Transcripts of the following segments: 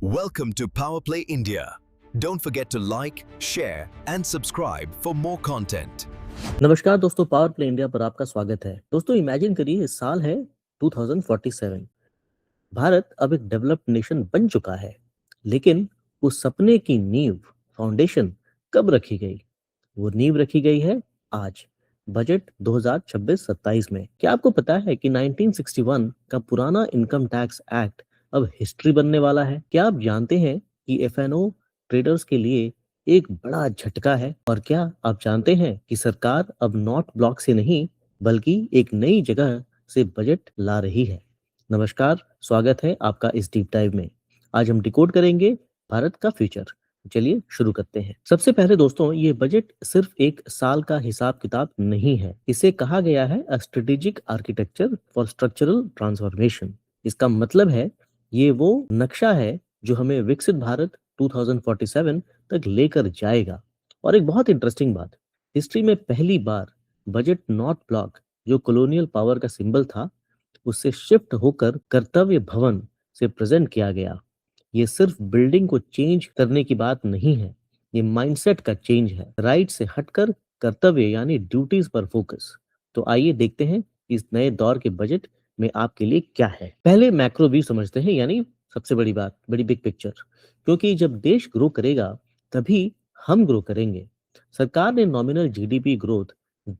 Welcome to Power Play India. Don't forget to like, share and subscribe for more content. नमस्कार दोस्तों, power play India पर आपका स्वागत है। दोस्तों इमेजिन करिए, इस साल है 2047। भारत अब एक डेवलप्ड नेशन बन चुका है, लेकिन उस सपने की नींव, फाउंडेशन कब रखी गई? वो नींव रखी गई है आज, बजट 2026-27 में। क्या आपको पता है कि 1961 का पुराना इनकम टैक्स एक्ट अब हिस्ट्री बनने वाला है? क्या आप जानते हैं कि एफएनओ ट्रेडर्स के लिए एक बड़ा झटका है? और क्या आप जानते हैं कि सरकार अब नॉट ब्लॉक से नहीं, बल्कि एक नई जगह से बजट ला रही है? नमस्कार, स्वागत है आपका इस डीप डाइव में। आज हम डिकोड करेंगे भारत का फ्यूचर। चलिए शुरू करते हैं। सबसे पहले दोस्तों, ये बजट सिर्फ एक साल का हिसाब किताब नहीं है। इसे कहा गया है a strategic architecture for structural transformation. इसका मतलब है, ये वो नक्शा है जो हमें विकसित भारत 2047 तक लेकर जाएगा। और एक बहुत इंटरेस्टिंग बात, हिस्ट्री में पहली बार बजट नॉट ब्लॉक, जो कॉलोनियल पावर का सिंबल था, उससे शिफ्ट होकर कर्तव्य भवन से प्रेजेंट किया गया। ये सिर्फ बिल्डिंग को चेंज करने की बात नहीं है, ये माइंडसेट का चेंज है। राइट से हटकर कर्तव्य यानी ड्यूटीज पर फोकस। तो आइए देखते हैं इस नए दौर के बजट में आपके लिए क्या है। पहले मैक्रो व्यू समझते हैं, यानी सबसे बड़ी बात, बड़ी बिग पिक्चर। क्योंकि जब देश ग्रो करेगा, तभी हम ग्रो करेंगे। सरकार ने नॉमिनल जीडीपी ग्रोथ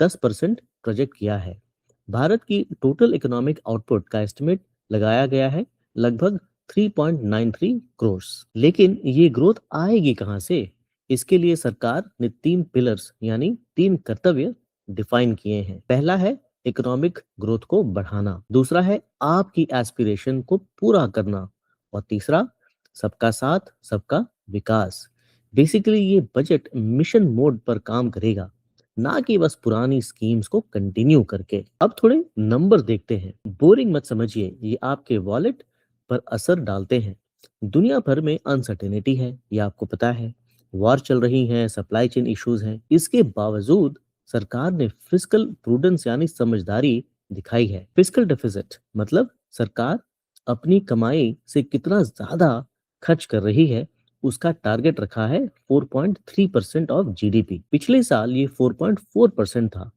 10% प्रोजेक्ट किया है। भारत की टोटल इकोनॉमिक आउटपुट का एस्टिमेट लगाया गया है लगभग 3.93 करोड़। लेकिन ये ग्रोथ आएगी कहां से? इसके लिए सरकार ने 3 पिलर्स यानी 3 कर्तव्य डिफाइन किए हैं। पहला है इकोनॉमिक ग्रोथ को बढ़ाना, दूसरा है आपकी एस्पिरेशन को पूरा करना, और तीसरा सबका साथ सबका विकास। बेसिकली ये बजट मिशन मोड पर काम करेगा, ना कि बस पुरानी स्कीम्स को कंटिन्यू करके। अब थोड़े नंबर देखते हैं। बोरिंग मत समझिए, ये आपके वॉलेट पर असर डालते हैं। दुनिया भर में अनसर्टेनिटी है, ये आपको पता है। वॉर चल रही है, सप्लाई चेन इश्यूज हैं। इसके बावजूद सरकार ने फिस्कल प्रूडेंस यानी समझदारी दिखाई है। फिस्कल डेफिसिट मतलब सरकार अपनी कमाई से कितना ज्यादा खर्च कर रही है, उसका टारगेट रखा है 4.3% ऑफ जीडीपी। पिछले साल ये 4.4% था।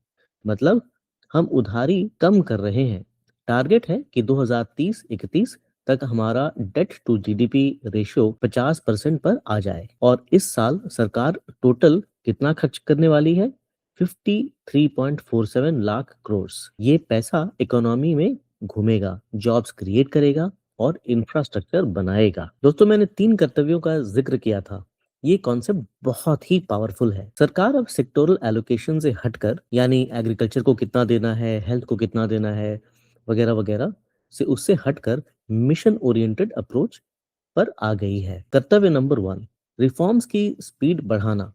मतलब हम उधारी कम कर रहे हैं। टारगेट है कि 2030-31 तक हमारा डेट टू जीडीपी रेशियो 50% पर आ जाए। और इस साल सरकार टोटल कितना खर्च करने वाली है? 53.47 लाख करोड़। ये पैसा इकोनॉमी में घूमेगा, जॉब्स क्रिएट करेगा और इंफ्रास्ट्रक्चर बनाएगा। दोस्तों, मैंने 3 कर्तव्यों का जिक्र किया था। ये कॉन्सेप्ट बहुत ही पावरफुल है। सरकार अब सेक्टोरल एलोकेशन से हटकर, यानी एग्रीकल्चर को कितना देना है, हेल्थ को कितना देना है, वगैरह वगैरह से, उससे हटकर मिशन ओरिएंटेड अप्रोच पर आ गई है। कर्तव्य नंबर 1, रिफॉर्म्स की स्पीड बढ़ाना।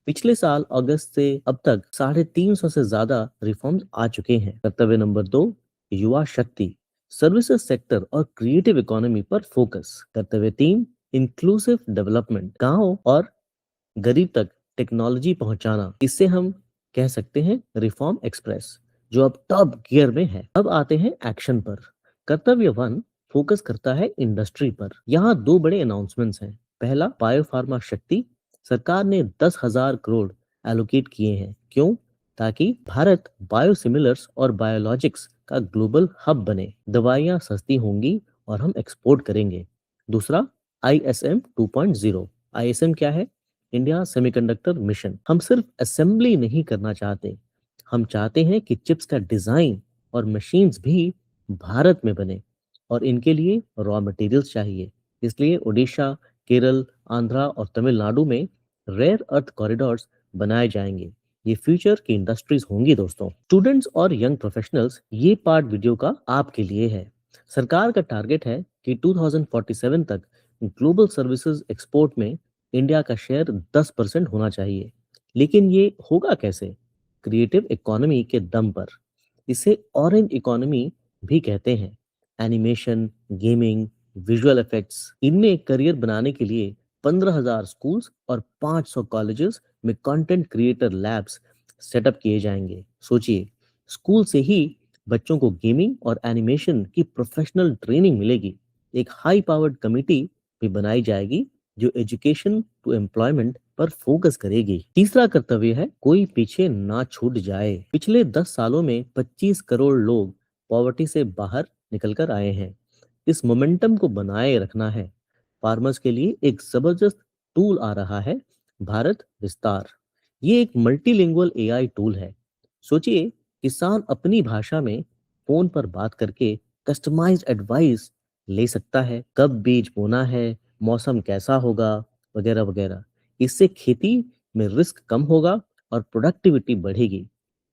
पिछले साल अगस्त से अब तक 350 से ज्यादा रिफॉर्म्स आ चुके हैं। कर्तव्य नंबर 2, युवा शक्ति, सर्विसेज सेक्टर और क्रिएटिव इकोनॉमी पर फोकस। कर्तव्य 3, इंक्लूसिव डेवलपमेंट, गांव और गरीब तक टेक्नोलॉजी पहुंचाना। इससे हम कह सकते हैं रिफॉर्म एक्सप्रेस, जो अब टॉप गियर में है। अब आते हैं एक्शन पर। कर्तव्य 1 फोकस करता है इंडस्ट्री पर। यहाँ 2 बड़े अनाउंसमेंट्स हैं। पहला, बायोफार्मा शक्ति। सरकार ने 10,000 करोड़ एलोकेट किए हैं। क्यों? ताकि भारत बायोसिमिलर्स और बायोलॉजिक्स का ग्लोबल हब बने। दवाइयाँ सस्ती होंगी और हम एक्सपोर्ट करेंगे। दूसरा, ISM 2.0। ISM क्या है? India semiconductor mission. हम सिर्फ असेंबली नहीं करना चाहते, हम चाहते हैं कि चिप्स का डिजाइन और मशीन्स भी भारत में बने, और इनके लिए रॉ मटेरियल्स चाहिए। इसलिए उड़ीसा, केरल, आंध्रा और तमिलनाडु में रेयर अर्थ कॉरिडोर्स बनाए जाएंगे। ये फ्यूचर की इंडस्ट्रीज होंगी दोस्तों। स्टूडेंट्स और यंग प्रोफेशनल्स, ये पार्ट वीडियो का आपके लिए है। सरकार का टारगेट है कि 2047 तक ग्लोबल सर्विसेज एक्सपोर्ट में इंडिया का शेयर 10% होना चाहिए। लेकिन ये होगा कैसे? क्रिएटिव इकोनॉमी के दम पर। इसे ऑरेंज इकोनॉमी भी कहते हैं। एनिमेशन, गेमिंग, विजुअल इफेक्ट्स, इनमें करियर बनाने के लिए 15,000 स्कूल्स और 500 कॉलेजेस में कंटेंट क्रिएटर लैब्स सेटअप किए जाएंगे। सोचिए, स्कूल से ही बच्चों को गेमिंग और एनिमेशन की प्रोफेशनल ट्रेनिंग मिलेगी। एक हाई पावर्ड कमिटी भी बनाई जाएगी जो एजुकेशन टू एम्प्लॉयमेंट पर फोकस करेगी। तीसरा कर्तव्य है कोई पीछे ना छूट जाए। पिछले 10 सालों में 25 करोड़ लोग पॉवर्टी से बाहर निकल कर आए हैं। इस मोमेंटम को बनाए रखना है। फार्मर्स के लिए एक जबरदस्त टूल आ रहा है, भारत विस्तार। ये एक मल्टीलिंगुअल एआई टूल है। सोचिए, किसान अपनी भाषा में फोन पर बात करके कस्टमाइज्ड एडवाइस ले सकता है, कब बीज बोना है, मौसम कैसा होगा, वगैरह वगैरह। इससे खेती में रिस्क कम होगा और प्रोडक्टिविटी बढ़ेगी।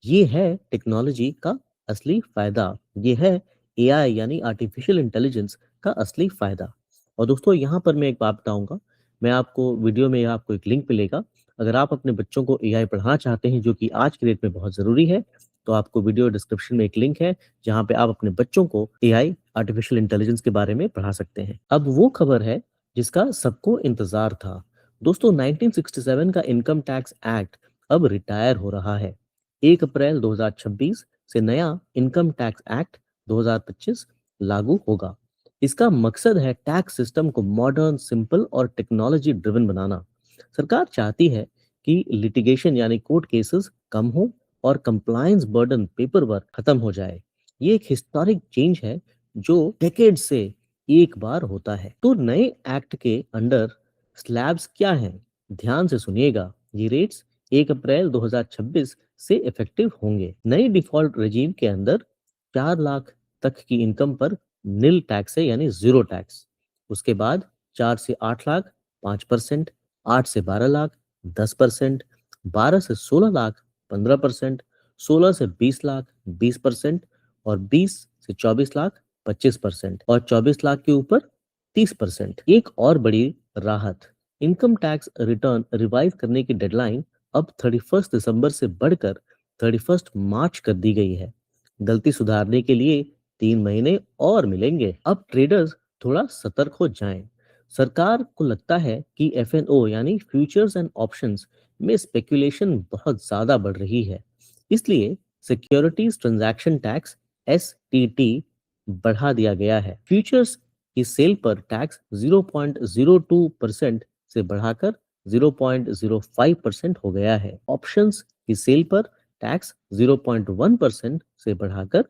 ये है टेक्नोलॉजी का असली फायदा। ये है एआई यानी आर्टिफिशियल इंटेलिजेंस का असली फायदा। और दोस्तों, यहाँ पर मैं एक बात बताऊंगा। मैं आपको वीडियो में आपको एक लिंक मिलेगा। अगर आप अपने बच्चों को एआई पढ़ाना चाहते हैं, जो कि आज के डेट में बहुत जरूरी है, तो आपको वीडियो डिस्क्रिप्शन में एक लिंक है जहां पे आप अपने बच्चों को एआई आर्टिफिशियल इंटेलिजेंस के बारे में पढ़ा सकते हैं। अब वो खबर है जिसका सबको इंतजार था। दोस्तों, 1967 का इनकम टैक्स एक्ट अब रिटायर हो रहा है। 1 अप्रैल 2026 से नया इनकम टैक्स एक्ट 2025 लागू होगा। इसका मकसद है टैक्स सिस्टम को मॉडर्न, सिंपल और टेक्नोलॉजी ड्रिवन बनाना। सरकार चाहती है कि लिटिगेशन यानी कोर्ट केसेस कम हो और कंप्लायंस बर्डन, पेपर वर्क खत्म हो जाए। ये एक हिस्टोरिक चेंज है जो डेकेड से एक बार होता है। तो नए एक्ट के अंडर स्लैब्स क्या हैं? ध्यान से सुनिएगा। ये रेट्स 1 अप्रैल 2026 से इफेक्टिव होंगे। नई डिफॉल्ट रेजीम के अंदर 4 लाख तक की इनकम पर नील टैक्स है, यानी जीरो टैक्स। उसके बाद 4 से 8 लाख 5%, 8 से 12 लाख 10%, 12 से 16 लाख 15%, 16 से 20 लाख 20% और 20 से 24 लाख 25% और 24 लाख के ऊपर 30%। एक और बड़ी राहत, इनकम टैक्स रिटर्न रिवाइज करने की डेडलाइन अब 31 दिसंबर से बढ़कर 31 मार्च कर दी गई है। गलती सुधारने के लिए 3 महीने और मिलेंगे। अब ट्रेडर्स थोड़ा सतर्क हो जाएं। सरकार को लगता है कि एफएनओ यानी फ्यूचर्स एंड ऑप्शंस में स्पेकुलेशन बहुत ज्यादा बढ़ रही है। इसलिए सिक्योरिटीज ट्रांजैक्शन टैक्स एसटीटी बढ़ा दिया गया है। फ्यूचर्स की सेल पर टैक्स 0.02% से बढ़ाकर 0.05% हो गया है। ऑप्शंस की सेल पर टैक्स 0.1% से बढ़ाकर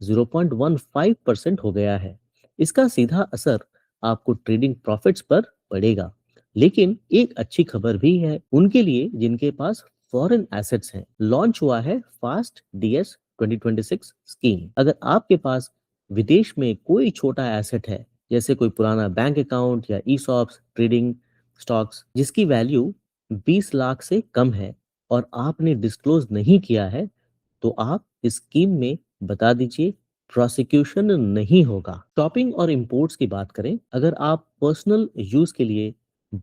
0.15% हो गया है। इसका सीधा असर आपको ट्रेडिंग प्रॉफिट्स पर पड़ेगा। लेकिन एक अच्छी खबर भी है उनके लिए जिनके पास फॉरेन एसेट्स हैं। लॉन्च हुआ है फास्ट डीएस 2026 स्कीम। अगर आपके पास विदेश में कोई छोटा एसेट है, जैसे कोई पुराना बैंक अकाउंट या ईसॉप्स, ट्रेडिंग स्टॉक्स, जिसकी वैल्यू 20 लाख से कम है और आपने डिस्क्लोज नहीं किया है, तो आप इस स्कीम में बता दीजिए, प्रोसिक्यूशन नहीं होगा। शॉपिंग और इंपोर्ट्स की बात करें, अगर आप पर्सनल यूज के लिए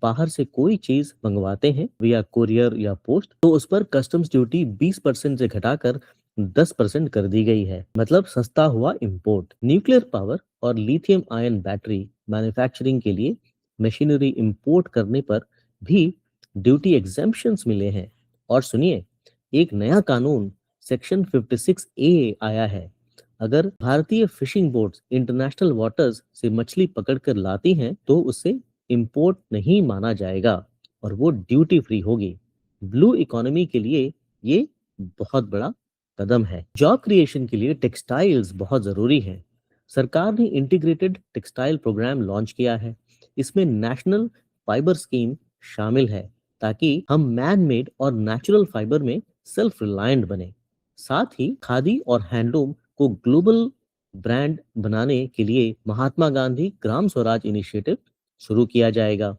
बाहर से कोई चीज मंगवाते हैं या कुरियर या पोस्ट, तो उस पर कस्टम्स ड्यूटी 20% से घटाकर 10% कर दी गई है। मतलब सस्ता हुआ इंपोर्ट। न्यूक्लियर पावर और लिथियम आयन बैटरी मैन्युफैक्चरिंग के लिए मशीनरी इंपोर्ट करने पर भी ड्यूटी एग्जेम्पशंस मिले हैं। और सुनिए, एक नया कानून सेक्शन 56 ए आया है। अगर भारतीय फिशिंग बोट्स इंटरनेशनल वाटर्स से मछली पकड़कर लाती हैं, तो उसे इंपोर्ट नहीं माना जाएगा और वो ड्यूटी फ्री होगी। ब्लू इकोनॉमी के लिए ये बहुत बड़ा कदम है। जॉब क्रिएशन के लिए टेक्सटाइल्स बहुत जरूरी है। सरकार ने इंटीग्रेटेड टेक्सटाइल प्रोग्राम लॉन्च किया है। इसमें नेशनल फाइबर स्कीम शामिल है ताकि हम मैन मेड और नेचुरल फाइबर में सेल्फ रिलायंट बने। साथ ही खादी और हैंडलूम को ग्लोबल ब्रांड बनाने के लिए महात्मा गांधी ग्राम स्वराज इनिशिएटिव शुरू किया जाएगा।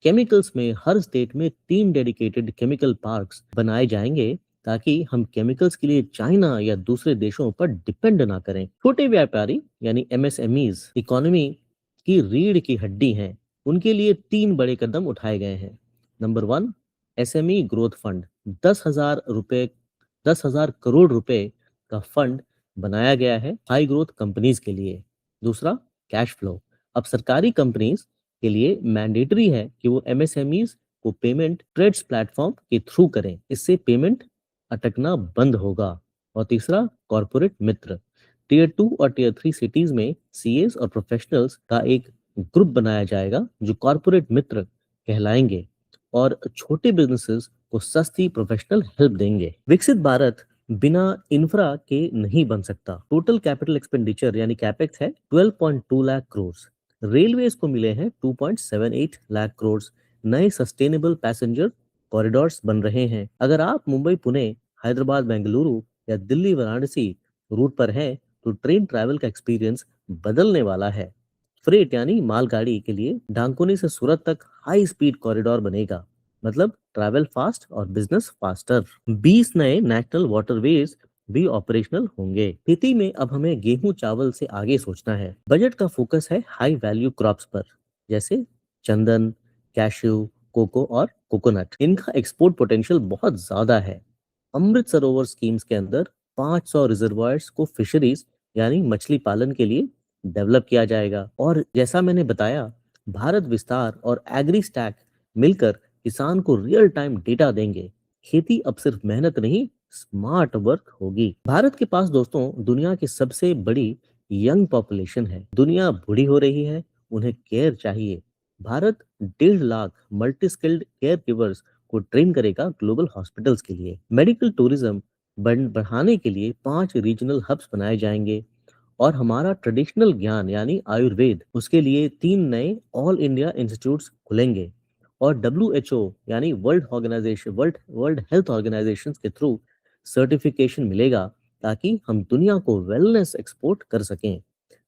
केमिकल्स में हर स्टेट में 3 डेडिकेटेड केमिकल पार्क्स बनाए जाएंगे ताकि हम केमिकल्स के लिए चाइना या दूसरे देशों पर डिपेंड ना करें। छोटे व्यापारी यानी एमएसएमईज इकोनॉमी की रीढ़ की हड्डी हैं। उनके लिए 3 बड़े कदम उठाए गए हैं। Number 1, SME growth fund. 10,000 crore रुपए का फंड बनाया गया है हाई ग्रोथ कंपनीज के लिए। दूसरा, कैश फ्लो। अब सरकारी कंपनीज के लिए मैंडेटरी है कि वो एमएसएमईज को पेमेंट ट्रेड्स प्लेटफॉर्म के थ्रू करें। इससे पेमेंट अटकना बंद होगा। और तीसरा, कॉर्पोरेट मित्र। टियर 2 और टियर 3 सिटीज में सीएस और प्रोफेशनल्स का एक ग्रुप बनाया जाएगा जो कॉरपोरेट मित्र कहलाएंगे और छोटे बिजनेसेस को सस्ती प्रोफेशनल हेल्प देंगे। विकसित भारत बिना इंफ्रा के नहीं बन सकता। टोटल कैपिटल एक्सपेंडिचर यानी कैपेक्स है 12.2 लाख करोड़। रेलवेज को मिले हैं 2.78 लाख करोड़। नए सस्टेनेबल पैसेंजर कॉरिडोर्स बन रहे हैं। अगर आप मुंबई पुणे, हैदराबाद बेंगलुरु या दिल्ली वाराणसी रूट पर हैं तो ट्रेन ट्रैवल का एक्सपीरियंस बदलने वाला है। फ्रेट यानी मालगाड़ी के लिए डांकुनी से सूरत तक हाई स्पीड कॉरिडोर बनेगा, मतलब ट्रैवल फास्ट और बिजनेस फास्टर। 20 नए नेशनल वाटरवेज भी ऑपरेशनल होंगे। खेती में अब हमें गेहूं चावल से आगे सोचना है। बजट का फोकस है हाई वैल्यू क्रॉप्स पर, जैसे चंदन, कैश्यू, कोको और कोकोनट। इनका एक्सपोर्ट पोटेंशियल बहुत ज्यादा है। अमृत सरोवर स्कीम्स के अंदर 500 रिजर्वायर्स को फिशरीज यानी मछली पालन के लिए डेवलप किया जाएगा। और जैसा मैंने बताया, भारत विस्तार और एग्री स्टैक मिलकर किसान को रियल टाइम डेटा देंगे। खेती अब सिर्फ मेहनत नहीं, स्मार्ट वर्क होगी। भारत के पास दोस्तों दुनिया की सबसे बड़ी यंग पॉपुलेशन है। दुनिया बूढ़ी हो रही है, उन्हें केयर चाहिए। Bharat 1.5 lakh multi skilled care givers को ट्रेन करेगा ग्लोबल हॉस्पिटल्स के लिए। मेडिकल टूरिज्म बढ़ाने के लिए 5 रीजनल हब्स बनाए जाएंगे। और हमारा ट्रेडिशनल ज्ञान यानी आयुर्वेद, उसके लिए 3 नए ऑल इंडिया इंस्टीट्यूट्स खुलेंगे। और WHO यानी वर्ल्ड हेल्थ ऑर्गेनाइजेशन के थ्रू सर्टिफिकेशन मिलेगा ताकि हम दुनिया को वेलनेस एक्सपोर्ट कर सकें।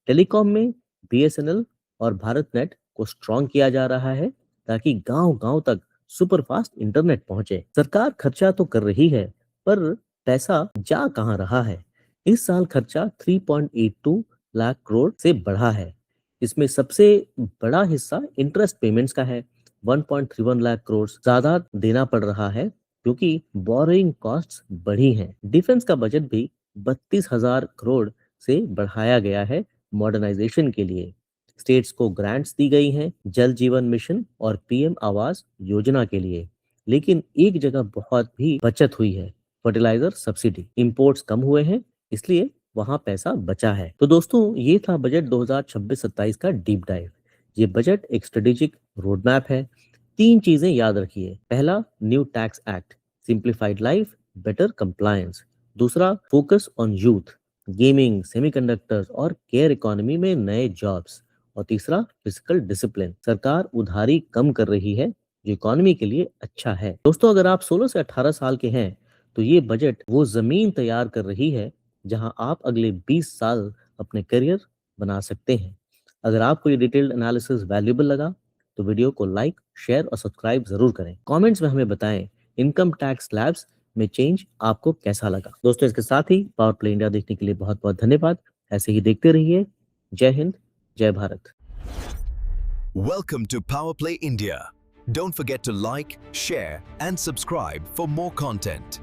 टेलीकॉम में BSNL और भारत नेट को स्ट्रॉन्ग किया जा रहा है ताकि गांव-गांव तक सुपर फास्ट इंटरनेट पहुंचे। सरकार खर्चा तो कर रही है, पर पैसा जा कहां रहा है? इस साल खर्चा 3.82 लाख करोड़ से बढ़ा है। इसमें सबसे बड़ा हिस्सा इंटरेस्ट पेमेंट्स का है। 1.31 लाख करोड़ ज्यादा देना पड़ रहा है क्योंकि बोरोइंग कॉस्ट्स बढ़ी हैं। डिफेंस का बजट भी 32,000 करोड़ से बढ़ाया गया है मॉडर्नाइजेशन के लिए। स्टेट्स को ग्रांट्स दी गई हैं जल जीवन मिशन और PM आवास योजना के लिए। लेकिन एक जगह बहुत भी बचत हुई है, फर्टिलाइजर सब्सिडी। इंपोर्ट्स कम हुए हैं, इसलिए वहां पैसा बचा है। तो दोस्तों ये था बजट 2026-27 का डीप डाइव। ये बजट एक स्ट्रेटेजिक रोड मैप है। 3 चीजें याद रखिए। पहला, new tax act, simplified life, better compliance. दूसरा, focus on youth, gaming, semiconductors और केयर इकोनॉमी में नए जॉब्स। और तीसरा, फिजिकल डिसिप्लिन, सरकार उधारी कम कर रही है जो इकोनॉमी के लिए अच्छा है। दोस्तों अगर आप 16 से 18 साल के हैं तो ये बजट वो जमीन तैयार कर रही है जहां आप अगले 20 साल अपने करियर बना सकते हैं। अगर आपको ये डिटेल्ड एनालिसिस वैल्यूएबल लगा तो वीडियो को लाइक, शेयर और सब्सक्राइब जरूर करें। कमेंट्स में हमें बताएं इनकम टैक्स स्लैब्स में चेंज आपको कैसा लगा। दोस्तों इसके साथ ही पावर प्ले इंडिया देखने के लिए बहुत बहुत धन्यवाद। ऐसे ही देखते रहिए। जय हिंद, जय Bharat. Welcome to Power Play India. Don't forget to like, share and subscribe for more content.